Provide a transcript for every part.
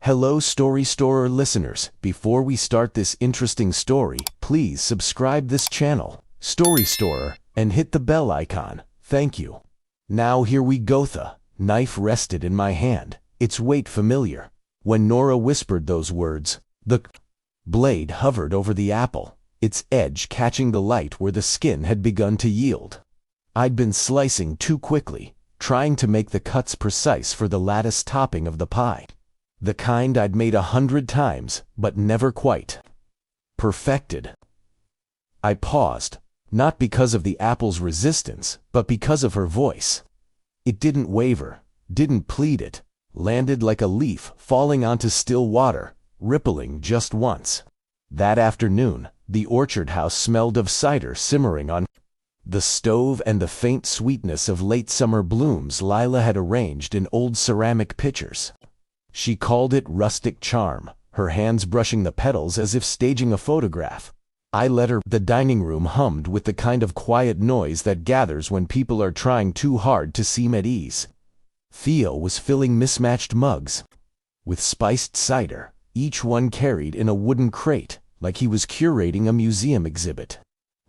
Hello Story Storer listeners, before we start this interesting story, please subscribe this channel, Story Storer, and hit the bell icon. Thank you. Now here we go. The knife rested in my hand, its weight familiar. When Nora whispered those words, the blade hovered over the apple, its edge catching the light where the skin had begun to yield. I'd been slicing too quickly, trying to make the cuts precise for the lattice topping of the pie. The kind I'd made 100 times, but never quite perfected. I paused, not because of the apple's resistance, but because of her voice. It didn't waver, didn't plead, it landed like a leaf falling onto still water, rippling just once. That afternoon, the orchard house smelled of cider simmering on the stove and the faint sweetness of late summer blooms Lila had arranged in old ceramic pitchers. She called it rustic charm, her hands brushing the petals as if staging a photograph. I let her. The dining room hummed with the kind of quiet noise that gathers when people are trying too hard to seem at ease. Theo was filling mismatched mugs with spiced cider, each one carried in a wooden crate, like he was curating a museum exhibit.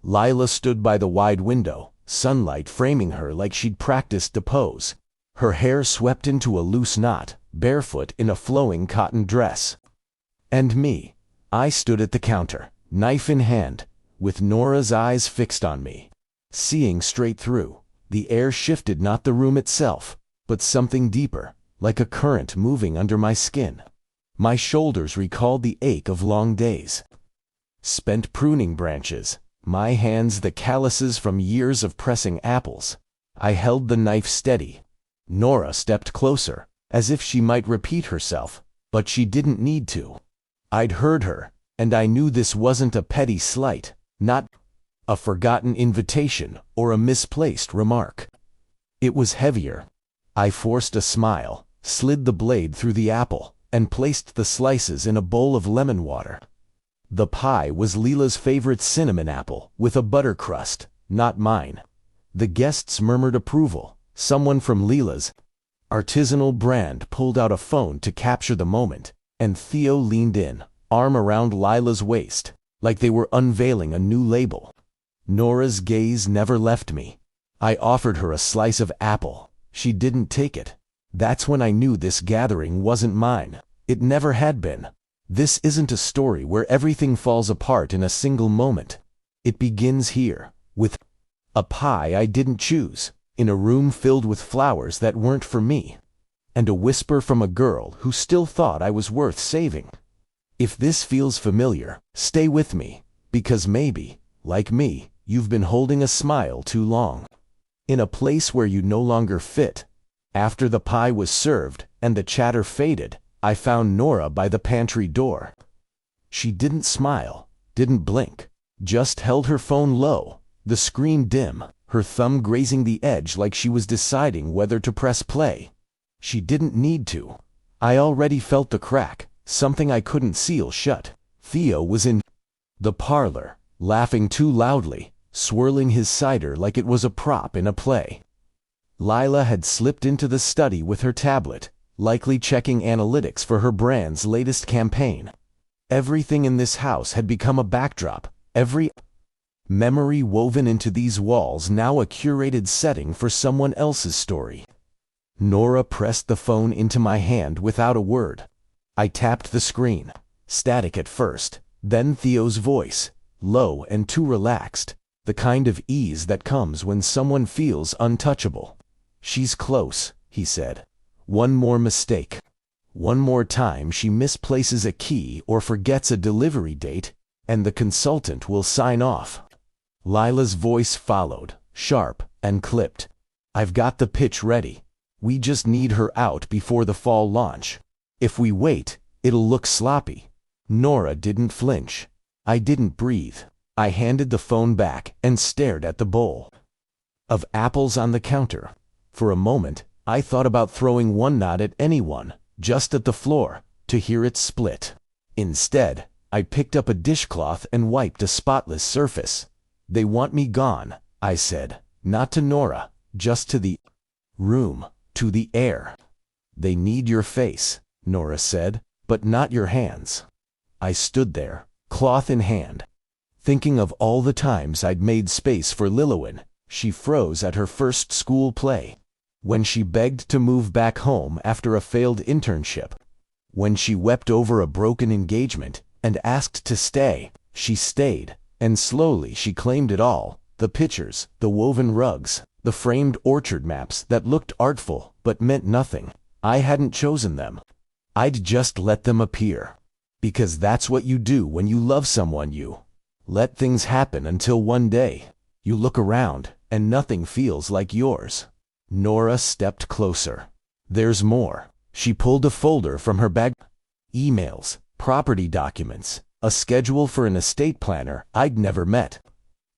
Lila stood by the wide window, sunlight framing her like she'd practiced to pose. Her hair swept into a loose knot, barefoot in a flowing cotton dress. And me, I stood at the counter, knife in hand, with Nora's eyes fixed on me. Seeing straight through, the air shifted, not the room itself, but something deeper, like a current moving under my skin. My shoulders recalled the ache of long days spent pruning branches, my hands the calluses from years of pressing apples. I held the knife steady. Nora stepped closer, as if she might repeat herself, but she didn't need to. I'd heard her, and I knew this wasn't a petty slight, not a forgotten invitation or a misplaced remark. It was heavier. I forced a smile, slid the blade through the apple, and placed the slices in a bowl of lemon water. The pie was Lila's favorite cinnamon apple, with a butter crust, not mine. The guests murmured approval. Someone from Lila's artisanal brand pulled out a phone to capture the moment, and Theo leaned in, arm around Lila's waist, like they were unveiling a new label. Nora's gaze never left me. I offered her a slice of apple. She didn't take it. That's when I knew this gathering wasn't mine. It never had been. This isn't a story where everything falls apart in a single moment. It begins here, with a pie I didn't choose, in a room filled with flowers that weren't for me, and a whisper from a girl who still thought I was worth saving. If this feels familiar, stay with me, because maybe, like me, you've been holding a smile too long, in a place where you no longer fit. After the pie was served, and the chatter faded, I found Nora by the pantry door. She didn't smile, didn't blink, just held her phone low, the screen dim, her thumb grazing the edge like she was deciding whether to press play. She didn't need to. I already felt the crack, something I couldn't seal shut. Theo was in the parlor, laughing too loudly, swirling his cider like it was a prop in a play. Lila had slipped into the study with her tablet, likely checking analytics for her brand's latest campaign. Everything in this house had become a backdrop, every memory woven into these walls now a curated setting for someone else's story. Nora pressed the phone into my hand without a word. I tapped the screen, static at first, then Theo's voice, low and too relaxed, the kind of ease that comes when someone feels untouchable. "She's close," he said. "One more mistake. One more time she misplaces a key or forgets a delivery date, and the consultant will sign off." Lila's voice followed, sharp and clipped. "I've got the pitch ready. We just need her out before the fall launch. If we wait, it'll look sloppy." Nora didn't flinch. I didn't breathe. I handed the phone back and stared at the bowl of apples on the counter. For a moment, I thought about throwing one not at anyone, just at the floor, to hear it split. Instead, I picked up a dishcloth and wiped a spotless surface. "They want me gone," I said, not to Nora, just to the room, to the air. "They need your face," Nora said, but not your hands. I stood there, cloth in hand, thinking of all the times I'd made space for Lillian. She froze at her first school play, when she begged to move back home after a failed internship, when she wept over a broken engagement and asked to stay. She stayed, and slowly she claimed it all: the pictures, the woven rugs, the framed orchard maps that looked artful but meant nothing. I hadn't chosen them. I'd just let them appear. Because that's what you do when you love someone. You let things happen until one day you look around and nothing feels like yours. Nora stepped closer. There's more. She pulled a folder from her bag. Emails, property documents, a schedule for an estate planner I'd never met.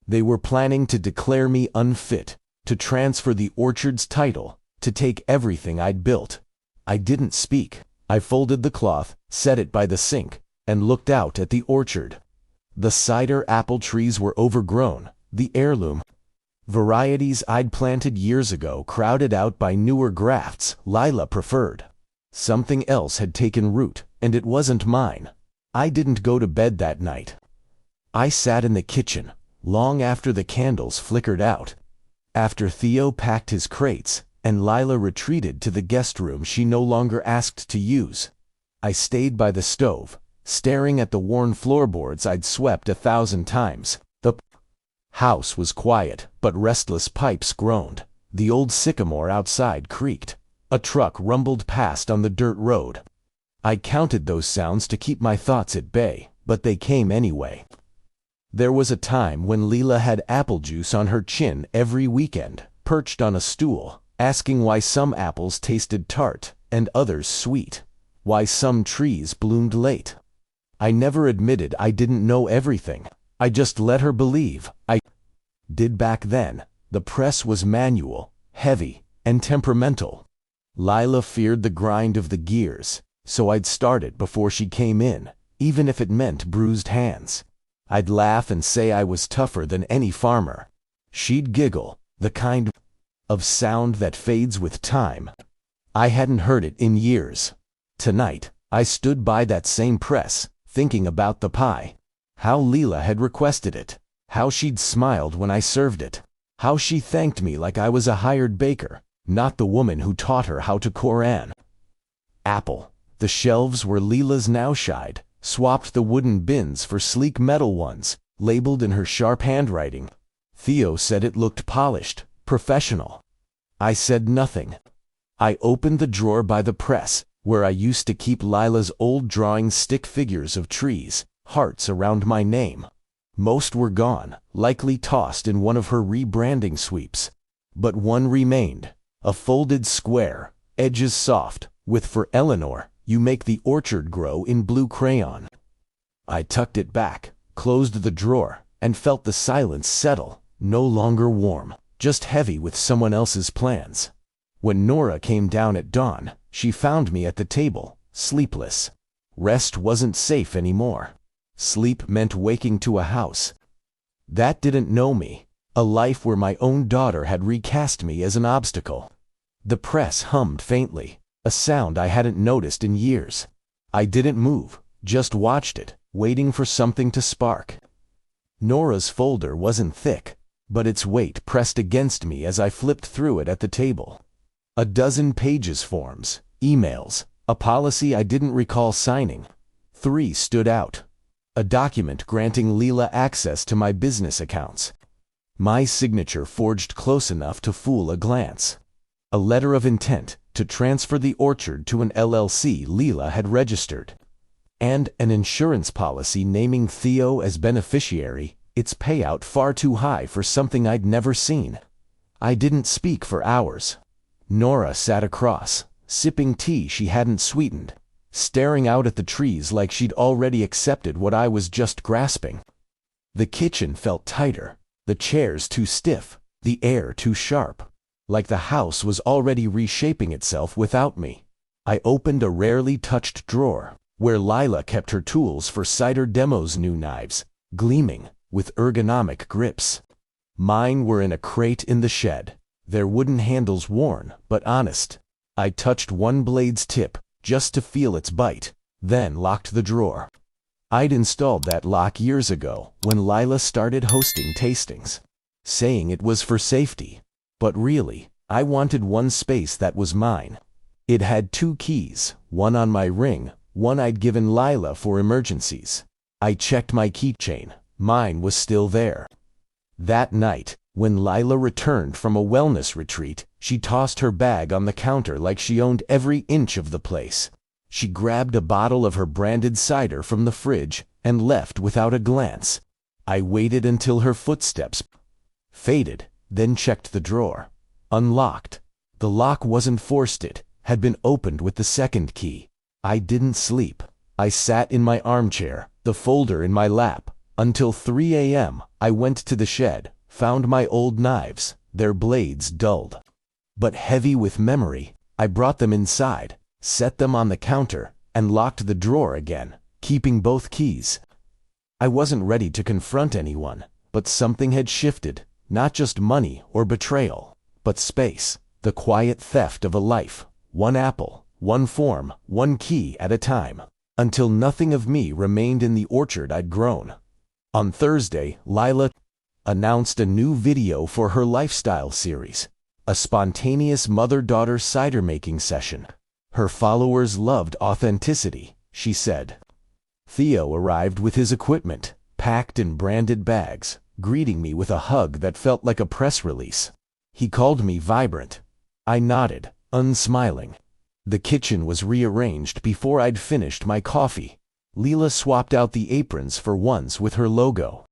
They were planning to declare me unfit, to transfer the orchard's title, to take everything I'd built. I didn't speak. I folded the cloth, set it by the sink, and looked out at the orchard. The cider apple trees were overgrown, the heirloom varieties I'd planted years ago crowded out by newer grafts Lila preferred. Something else had taken root, and it wasn't mine. I didn't go to bed that night. I sat in the kitchen, long after the candles flickered out. After Theo packed his crates, and Lila retreated to the guest room she no longer asked to use, I stayed by the stove, staring at the worn floorboards I'd swept 1,000 times. The house was quiet, but restless pipes groaned. The old sycamore outside creaked. A truck rumbled past on the dirt road. I counted those sounds to keep my thoughts at bay, but they came anyway. There was a time when Leela had apple juice on her chin every weekend, perched on a stool, asking why some apples tasted tart and others sweet, why some trees bloomed late. I never admitted I didn't know everything. I just let her believe I did. Back then, the press was manual, heavy, and temperamental. Lila feared the grind of the gears, so I'd start it before she came in, even if it meant bruised hands. I'd laugh and say I was tougher than any farmer. She'd giggle, the kind of sound that fades with time. I hadn't heard it in years. Tonight, I stood by that same press, thinking about the pie. How Leela had requested it. How she'd smiled when I served it. How she thanked me like I was a hired baker, not the woman who taught her how to Koran. Apple. The shelves where Leela's now shied, swapped the wooden bins for sleek metal ones, labeled in her sharp handwriting. Theo said it looked polished, professional. I said nothing. I opened the drawer by the press, where I used to keep Lila's old drawing stick figures of trees, hearts around my name. Most were gone, likely tossed in one of her rebranding sweeps. But one remained, a folded square, edges soft, with "For Eleanor, you make the orchard grow" in blue crayon. I tucked it back, closed the drawer, and felt the silence settle, no longer warm, just heavy with someone else's plans. When Nora came down at dawn, she found me at the table, sleepless. Rest wasn't safe anymore. Sleep meant waking to a house that didn't know me, a life where my own daughter had recast me as an obstacle. The press hummed faintly, a sound I hadn't noticed in years. I didn't move, just watched it, waiting for something to spark. Nora's folder wasn't thick, but its weight pressed against me as I flipped through it at the table. A dozen pages: forms, emails, a policy I didn't recall signing. 3 stood out. A document granting Leela access to my business accounts. My signature forged close enough to fool a glance. A letter of intent to transfer the orchard to an LLC Leela had registered. And an insurance policy naming Theo as beneficiary, its payout far too high for something I'd never seen. I didn't speak for hours. Nora sat across, sipping tea she hadn't sweetened, staring out at the trees like she'd already accepted what I was just grasping. The kitchen felt tighter, the chairs too stiff, the air too sharp, like the house was already reshaping itself without me. I opened a rarely touched drawer, where Lila kept her tools for cider demos, new knives, gleaming, with ergonomic grips. Mine were in a crate in the shed, their wooden handles worn but honest. I touched one blade's tip, just to feel its bite, then locked the drawer. I'd installed that lock years ago when Lila started hosting tastings, saying it was for safety. But really, I wanted one space that was mine. It had 2 keys, one on my ring, one I'd given Lila for emergencies. I checked my keychain. Mine was still there. That night, when Lila returned from a wellness retreat, she tossed her bag on the counter like she owned every inch of the place. She grabbed a bottle of her branded cider from the fridge and left without a glance. I waited until her footsteps faded, then checked the drawer. Unlocked. The lock wasn't forced, it had been opened with the second key. I didn't sleep. I sat in my armchair, the folder in my lap, until 3 a.m. I went to the shed, found my old knives, their blades dulled, but heavy with memory. I brought them inside, set them on the counter, and locked the drawer again, keeping both keys. I wasn't ready to confront anyone, but something had shifted, not just money or betrayal, but space, the quiet theft of a life, one apple, one form, one key at a time, until nothing of me remained in the orchard I'd grown. On Thursday, Lila announced a new video for her lifestyle series, a spontaneous mother-daughter cider-making session. Her followers loved authenticity, she said. Theo arrived with his equipment, packed in branded bags, greeting me with a hug that felt like a press release. He called me vibrant. I nodded, unsmiling. The kitchen was rearranged before I'd finished my coffee. Lila swapped out the aprons for ones with her logo,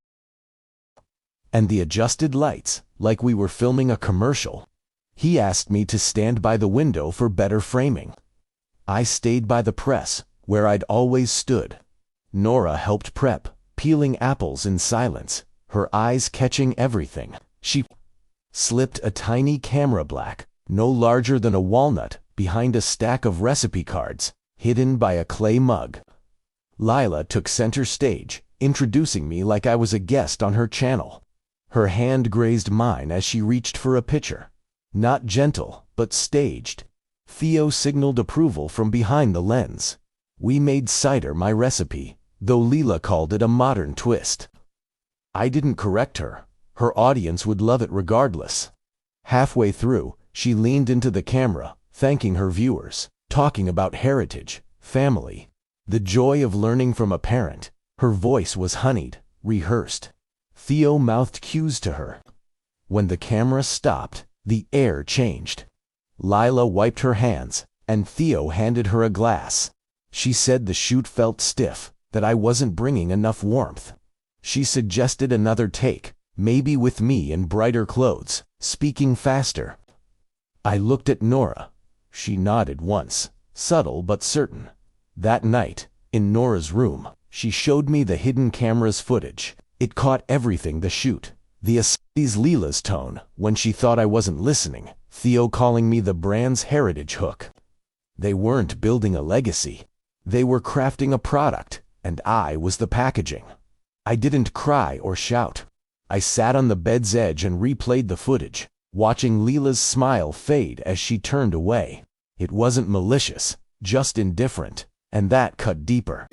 and the adjusted lights, like we were filming a commercial. He asked me to stand by the window for better framing. I stayed by the press, where I'd always stood. Nora helped prep, peeling apples in silence, her eyes catching everything. She slipped a tiny camera black, no larger than a walnut, behind a stack of recipe cards, hidden by a clay mug. Lila took center stage, introducing me like I was a guest on her channel. Her hand grazed mine as she reached for a pitcher. Not gentle, but staged. Theo signaled approval from behind the lens. We made cider my recipe, though Lila called it a modern twist. I didn't correct her. Her audience would love it regardless. Halfway through, she leaned into the camera, thanking her viewers, talking about heritage, family, the joy of learning from a parent. Her voice was honeyed, rehearsed. Theo mouthed cues to her. When the camera stopped, the air changed. Lila wiped her hands, and Theo handed her a glass. She said the shoot felt stiff, that I wasn't bringing enough warmth. She suggested another take, maybe with me in brighter clothes, speaking faster. I looked at Nora. She nodded once, subtle but certain. That night, in Nora's room, she showed me the hidden camera's footage. It caught everything: the shoot, the Lila's tone when she thought I wasn't listening, Theo calling me the brand's heritage hook. They weren't building a legacy. They were crafting a product, and I was the packaging. I didn't cry or shout. I sat on the bed's edge and replayed the footage, watching Lila's smile fade as she turned away. It wasn't malicious, just indifferent, and that cut deeper.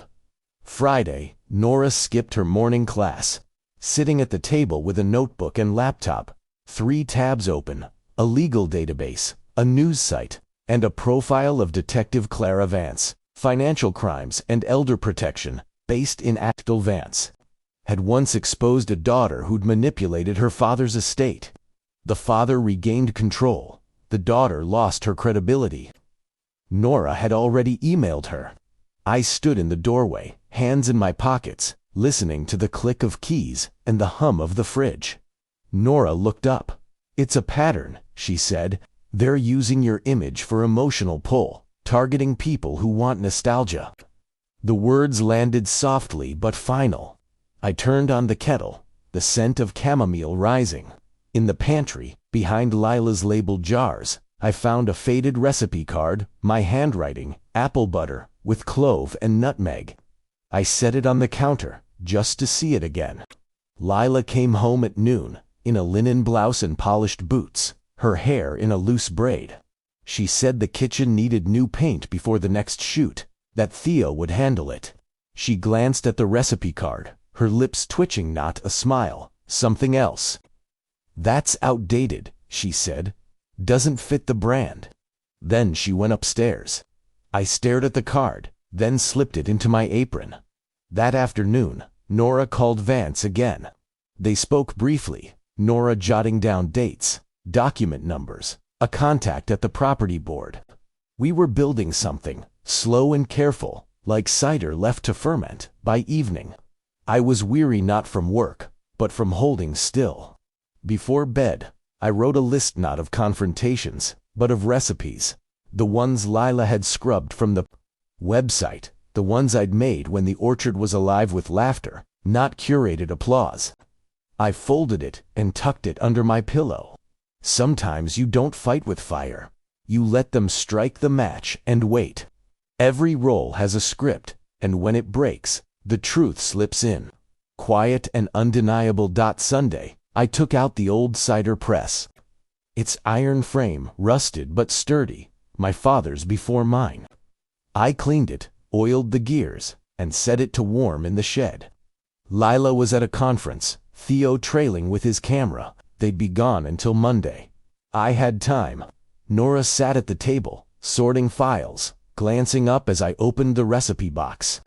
Friday, Nora skipped her morning class, sitting at the table with a notebook and laptop, 3 tabs open, a legal database, a news site, and a profile of Detective Clara Vance, financial crimes and elder protection, based in Acton Vance. Had once exposed a daughter who'd manipulated her father's estate. The father regained control. The daughter lost her credibility. Nora had already emailed her. I stood in the doorway, hands in my pockets, listening to the click of keys and the hum of the fridge. Nora looked up. "It's a pattern," she said. "They're using your image for emotional pull, targeting people who want nostalgia." The words landed softly but final. I turned on the kettle, the scent of chamomile rising. In the pantry, behind Lila's labeled jars, I found a faded recipe card, my handwriting, apple butter, with clove and nutmeg. I set it on the counter, just to see it again. Lila came home at noon, in a linen blouse and polished boots, her hair in a loose braid. She said the kitchen needed new paint before the next shoot, that Theo would handle it. She glanced at the recipe card, her lips twitching, not a smile, something else. "That's outdated," she said. "Doesn't fit the brand." Then she went upstairs. I stared at the card, then slipped it into my apron. That afternoon, Nora called Vance again. They spoke briefly, Nora jotting down dates, document numbers, a contact at the property board. We were building something, slow and careful, like cider left to ferment by evening. I was weary not from work, but from holding still. Before bed, I wrote a list not of confrontations, but of recipes. The ones Lila had scrubbed from the website, the ones I'd made when the orchard was alive with laughter, not curated applause. I folded it and tucked it under my pillow. Sometimes you don't fight with fire. You let them strike the match and wait. Every roll has a script, and when it breaks, the truth slips in. Quiet and undeniable. Sunday, I took out the old cider press. Its iron frame, rusted but sturdy, my father's before mine. I cleaned it, oiled the gears, and set it to warm in the shed. Lila was at a conference, Theo trailing with his camera. They'd be gone until Monday. I had time. Nora sat at the table, sorting files, glancing up as I opened the recipe box.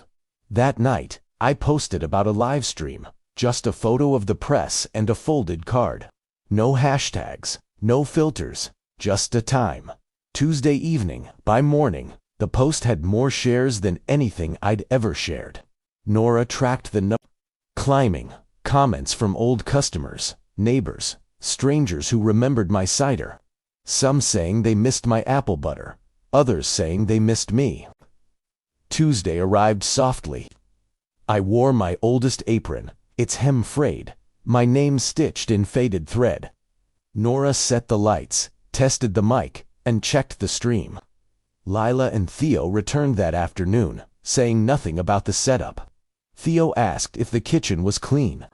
That night, I posted about a live stream, just a photo of the press and a folded card. No hashtags, no filters, just a time. Tuesday evening, by morning, the post had more shares than anything I'd ever shared. Nora tracked the climbing, comments from old customers, neighbors, strangers who remembered my cider. Some saying they missed my apple butter, others saying they missed me. Tuesday arrived softly. I wore my oldest apron, its hem frayed, my name stitched in faded thread. Nora set the lights, tested the mic, and checked the stream. Lila and Theo returned that afternoon, saying nothing about the setup. Theo asked if the kitchen was clean.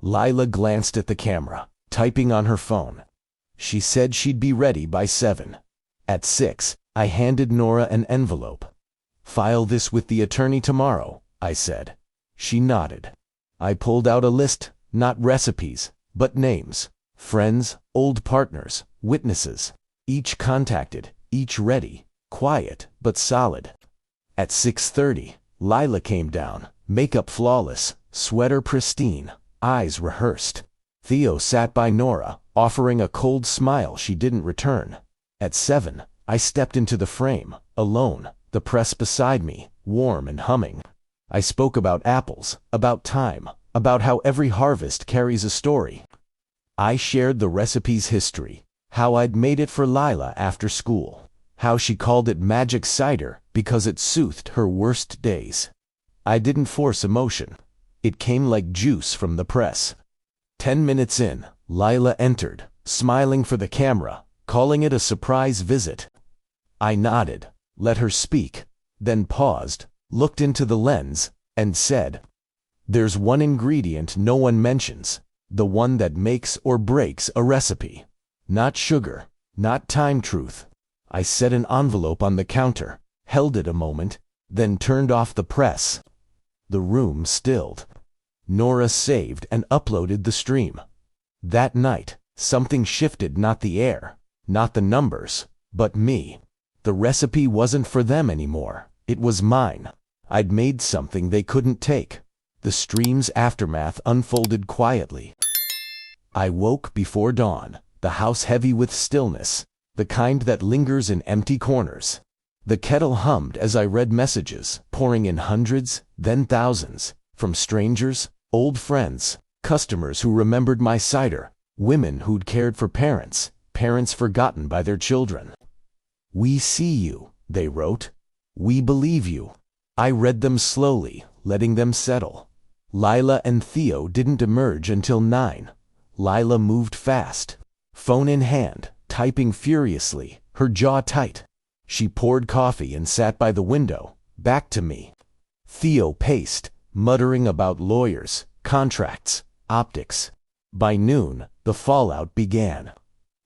Lila glanced at the camera, typing on her phone. She said she'd be ready by 7. At 6, I handed Nora an envelope. "File this with the attorney tomorrow," I said. She nodded. I pulled out a list, not recipes, but names, friends, old partners, witnesses, each contacted, each ready, quiet but solid. At 6:30, Lila came down, makeup flawless, sweater pristine, eyes rehearsed. Theo sat by Nora, offering a cold smile she didn't return. At 7, I stepped into the frame, alone, the press beside me, warm and humming. I spoke about apples, about time, about how every harvest carries a story. I shared the recipe's history, how I'd made it for Lila after school, how she called it magic cider because it soothed her worst days. I didn't force emotion. It came like juice from the press. 10 minutes in, Lila entered, smiling for the camera, calling it a surprise visit. I nodded, let her speak, then paused, looked into the lens, and said, "There's one ingredient no one mentions, the one that makes or breaks a recipe. Not sugar, not time truth." I set an envelope on the counter, held it a moment, then turned off the press. The room stilled. Nora saved and uploaded the stream. That night, something shifted, not the air, not the numbers, but me. The recipe wasn't for them anymore. It was mine. I'd made something they couldn't take. The stream's aftermath unfolded quietly. I woke before dawn, the house heavy with stillness, the kind that lingers in empty corners. The kettle hummed as I read messages, pouring in hundreds, then thousands, from strangers, old friends, customers who remembered my cider, women who'd cared for parents, parents forgotten by their children. "We see you," they wrote. "We believe you." I read them slowly, letting them settle. Lila and Theo didn't emerge until 9. Lila moved fast, phone in hand, typing furiously, her jaw tight. She poured coffee and sat by the window, back to me. Theo paced, muttering about lawyers, contracts, optics. By noon, the fallout began.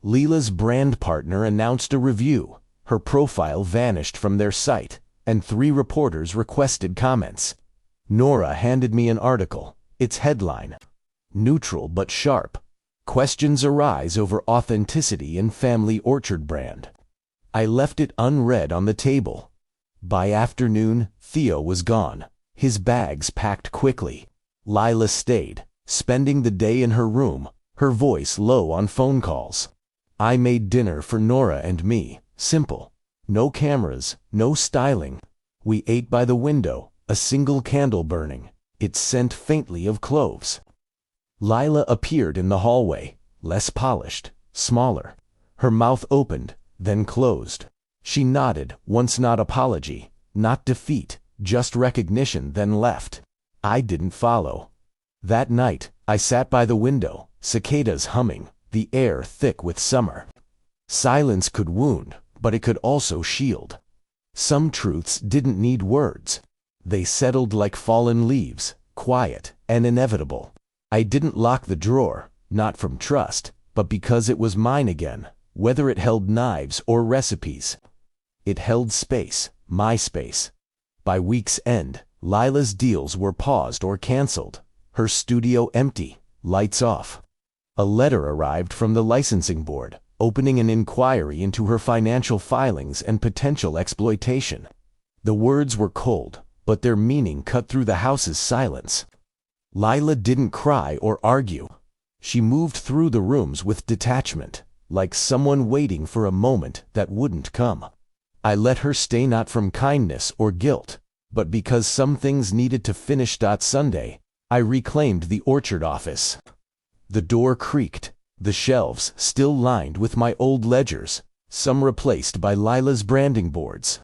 Lila's brand partner announced a review. Her profile vanished from their site. and 3 reporters requested comments. Nora handed me an article. Its headline: "Neutral but sharp. Questions arise over authenticity in family orchard brand." I left it unread on the table. By afternoon, Theo was gone, his bags packed quickly. Lila stayed, spending the day in her room, her voice low on phone calls. I made dinner for Nora and me, simple. No cameras, no styling. We ate by the window, a single candle burning, its scent faintly of cloves. Lila appeared in the hallway, less polished, smaller. Her mouth opened, then closed. She nodded, once not apology, not defeat, just recognition, then left. I didn't follow. That night, I sat by the window, cicadas humming, the air thick with summer. Silence could wound, but it could also shield. Some truths didn't need words. They settled like fallen leaves, quiet and inevitable. I didn't lock the drawer, not from trust, but because it was mine again, whether it held knives or recipes. It held space, my space. By week's end, Lila's deals were paused or canceled, her studio empty, lights off. A letter arrived from the licensing board, opening an inquiry into her financial filings and potential exploitation. The words were cold, but their meaning cut through the house's silence. Lila didn't cry or argue. She moved through the rooms with detachment, like someone waiting for a moment that wouldn't come. I let her stay, not from kindness or guilt, but because some things needed to finish. Sunday, I reclaimed the orchard office. The door creaked, the shelves still lined with my old ledgers, some replaced by Lila's branding boards.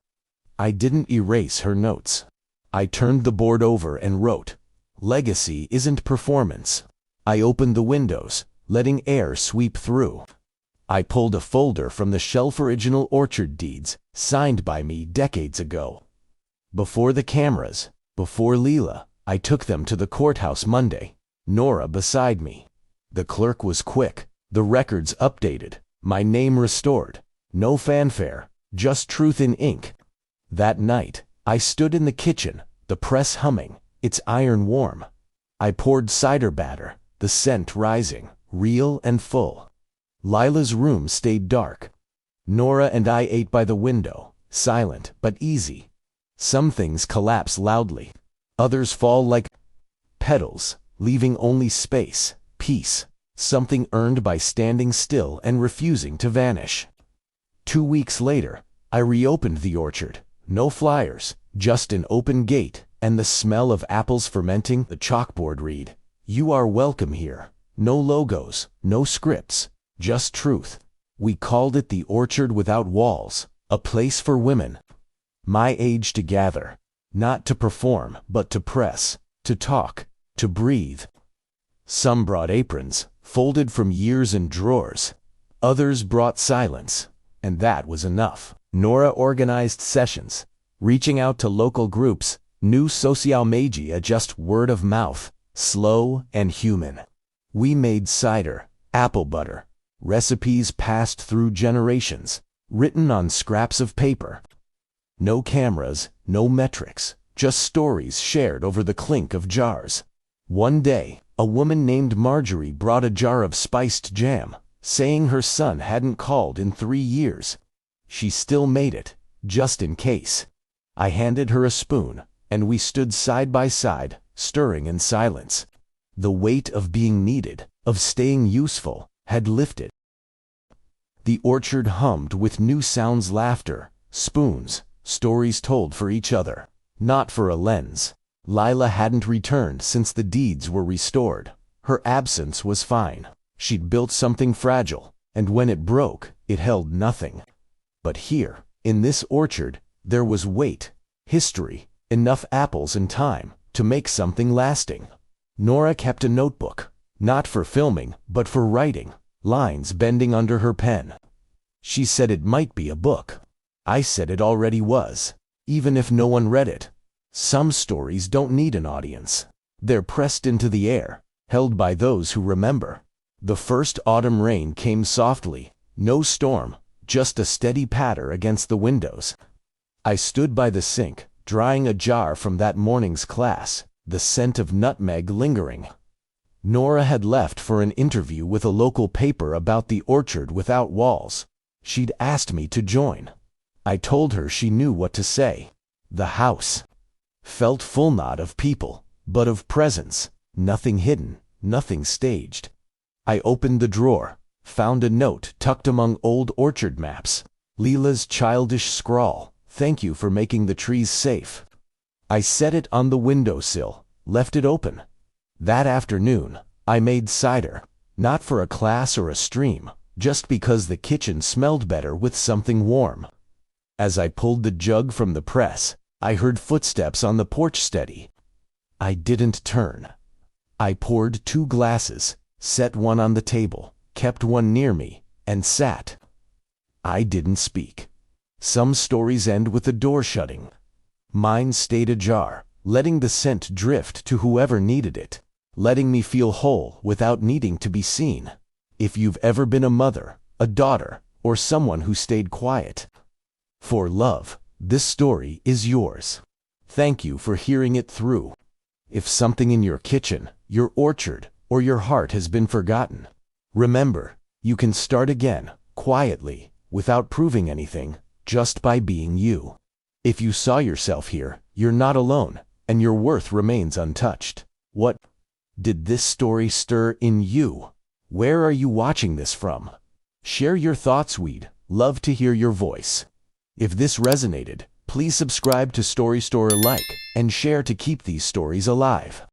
I didn't erase her notes. I turned the board over and wrote, "Legacy isn't performance." I opened the windows, letting air sweep through. I pulled a folder from the shelf, original orchard deeds, signed by me decades ago. Before the cameras, before Lila, I took them to the courthouse Monday, Nora beside me. The clerk was quick, the records updated, my name restored. No fanfare, just truth in ink. That night, I stood in the kitchen, the press humming, its iron warm. I poured cider batter, the scent rising, real and full. Lila's room stayed dark. Nora and I ate by the window, silent but easy. Some things collapse loudly. Others fall like petals, leaving only space, peace, something earned by standing still and refusing to vanish. 2 weeks later, I reopened the orchard. No flyers, just an open gate and the smell of apples fermenting. The chalkboard read, "You are welcome here." No logos, no scripts, just truth. We called it the orchard without walls, a place for women my age to gather, not to perform, but to press, to talk, to breathe. Some brought aprons, folded from years in drawers. Others brought silence, and that was enough. Nora organized sessions, reaching out to local groups, new social media, just word of mouth, slow and human. We made cider, apple butter, recipes passed through generations, written on scraps of paper. No cameras, no metrics, just stories shared over the clink of jars. One day, a woman named Marjorie brought a jar of spiced jam, saying her son hadn't called in 3 years. She still made it, just in case. I handed her a spoon, and we stood side by side, stirring in silence. The weight of being needed, of staying useful, had lifted. The orchard hummed with new sounds, laughter, spoons, stories told for each other, not for a lens. Lila hadn't returned since the deeds were restored. Her absence was fine. She'd built something fragile, and when it broke, it held nothing. But here, in this orchard, there was weight, history, enough apples and time to make something lasting. Nora kept a notebook, not for filming, but for writing, lines bending under her pen. She said it might be a book. I said it already was, even if no one read it. Some stories don't need an audience. They're pressed into the air, held by those who remember. The first autumn rain came softly, no storm, just a steady patter against the windows. I stood by the sink, drying a jar from that morning's class, the scent of nutmeg lingering. Nora had left for an interview with a local paper about the orchard without walls. She'd asked me to join. I told her she knew what to say. The house felt full not of people, but of presence, nothing hidden, nothing staged. I opened the drawer, found a note tucked among old orchard maps. Leela's childish scrawl, "Thank you for making the trees safe." I set it on the windowsill, left it open. That afternoon, I made cider, not for a class or a stream, just because the kitchen smelled better with something warm. As I pulled the jug from the press, I heard footsteps on the porch steady. I didn't turn. I poured 2 glasses, set one on the table, kept one near me, and sat. I didn't speak. Some stories end with the door shutting. Mine stayed ajar, letting the scent drift to whoever needed it, letting me feel whole without needing to be seen. If you've ever been a mother, a daughter, or someone who stayed quiet for love, this story is yours. Thank you for hearing it through. If something in your kitchen, your orchard, or your heart has been forgotten, remember, you can start again, quietly, without proving anything, just by being you. If you saw yourself here, you're not alone, and your worth remains untouched. What did this story stir in you? Where are you watching this from? Share your thoughts. We'd love to hear your voice. If this resonated, please subscribe to Story Store, like, and share to keep these stories alive.